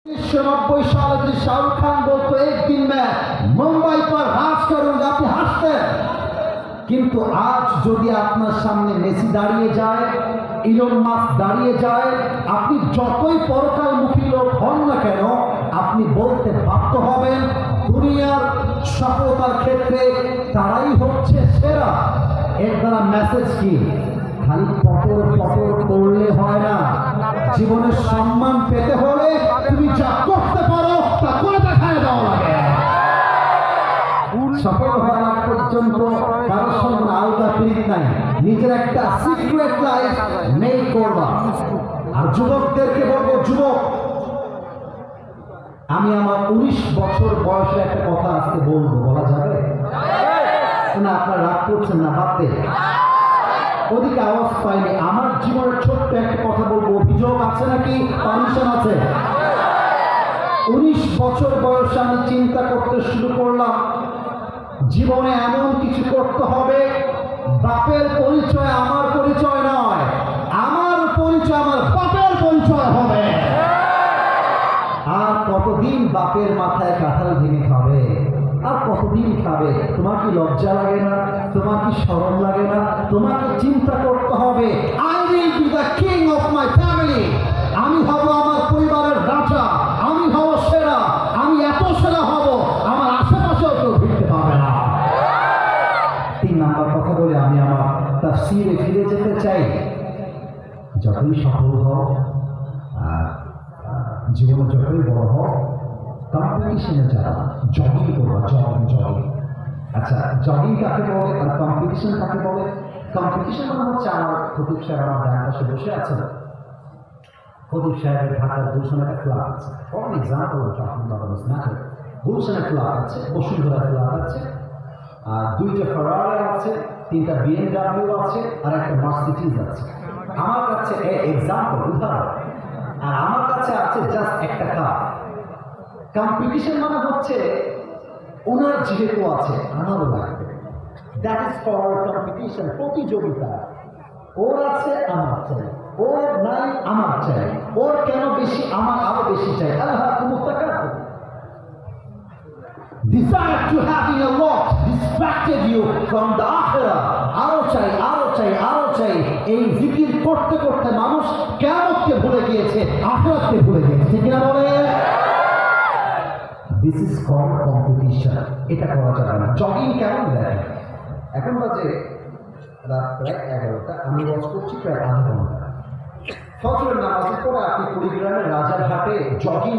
1990 साल में शाहरुख खान बोलते एक दिन में मुंबई पर राज करूंगा, আপনি হাসতেন। কিন্তু আজ যদি আপনার সামনে মেসি দাঁড়িয়ে যায়, ইলন মাস্ক দাঁড়িয়ে যায়, আপনি যতই পরকালমুখী লোক হন না কেন, আপনি বলতে বাধ্য হবেন দুনিয়ার সফলতার ক্ষেত্রে তারাই হচ্ছে সেরা। এর দ্বারা মেসেজ কি? খালি পটর পটর করলে হয় না। জীবনের সম্মান পেতে হলে তুমি যা করতে পারো তা করে দেখায় দেওয়া লাগে। সফল হওয়ার আগ পর্যন্ত কারোর সঙ্গে আলাদা ফিরিত নাই, নিজের একটা সিক্রেট লাইফ মেক করবা। আর যুবকদেরকে বলবো, যুবক, আমি আমার 19 বছর বয়সে একটা কথা আজকে বলবো, বলা যাবে না? আপনারা রাগ করছেন না? ভাবতে ওদিকে আওয়াজ পাইনি। আমার জীবনের ছোট্ট একটা কথা বলবো, অভিযোগ আছে নাকি? পারমিশন আছে? 19 বছর বয়সে আমি চিন্তা করতে শুরু করলাম জীবনে এমন কিছু করতে হবে, বাপের পরিচয় আমার পরিচয় নয়, আমার পরিচয় আমার বাপের পরিচয় হবে। আর কতদিন বাপের মাথায় কাঁঠাল ভেঙে খাবে? আর কতদিন খাবে? তোমার কি লজ্জা লাগে না? তোমার কি শরম লাগে না? তোমাকে চিন্তা করতে হবে, I will be the king of my family. আমি হব আমার পরিবারের রাজা, আমি হব সেরা। আমি এত সেরা হব আমার আশেপাশেও কেউ ভিড়তে পারবে না। 3 নাম্বার কথা বলে আমি আমার তাফসীরে ফিরে যেতে চাই। যতই সফল হও, জীবনে যতই বড় হও, কম্পিটিশনে যারা জগিং করবা, জগিং। আচ্ছা, জগিং কাকে বলে আর কম্পিটিশন কাকে বলে? কম্পিটিশন মানে হচ্ছে, আমার খতিব সাহেব আমার ডান পাশে বসে আছেন। খতিব সাহেবের ঢাকার গুলশানে ফ্ল্যাট আছে, ফর এক্সাম্পল গুলশানে ফ্ল্যাট আছে, বসুন্ধরা ফ্ল্যাট আছে, আর 2টা ফেরারি আছে, 3টা BMW আছে, আর একটা মার্সিডিজ আছে। আমার কাছে এক্সাম্পল, উদাহরণ, আর আমার কাছে আছে জাস্ট একটা কার। কম্পিটিশন মানে হচ্ছে ওনার যেহেতু আছে আমারও লাগবে, দ্যাট ইজ কল্ড কম্পিটিশন, প্রতিযোগিতা। ওর আছে আমার চাই, ওর নাই আমার চাই, ওর কেন বেশি আমার আরো বেশি চাই। Desire to having a lot distracted you from the akhirah. আরো চাই, আরো চাই, আরো চাই। এই জিকির করতে করতে মানুষ কিয়ামতকে ভুলে গিয়েছে, আখিরাতকে ভুলে গিয়েছে। ঠিক না বলে? This is called competition. এটা করা যাবে না। জগিং কেমন দেখেন? এখন বাজে রাত প্রায় 11টা, আমি ওয়াচ করছি প্রায় আধা ঘন্টা। ফজরের নামাজের পরে আপনি কুড়িগ্রামের রাজারহাটে জগিং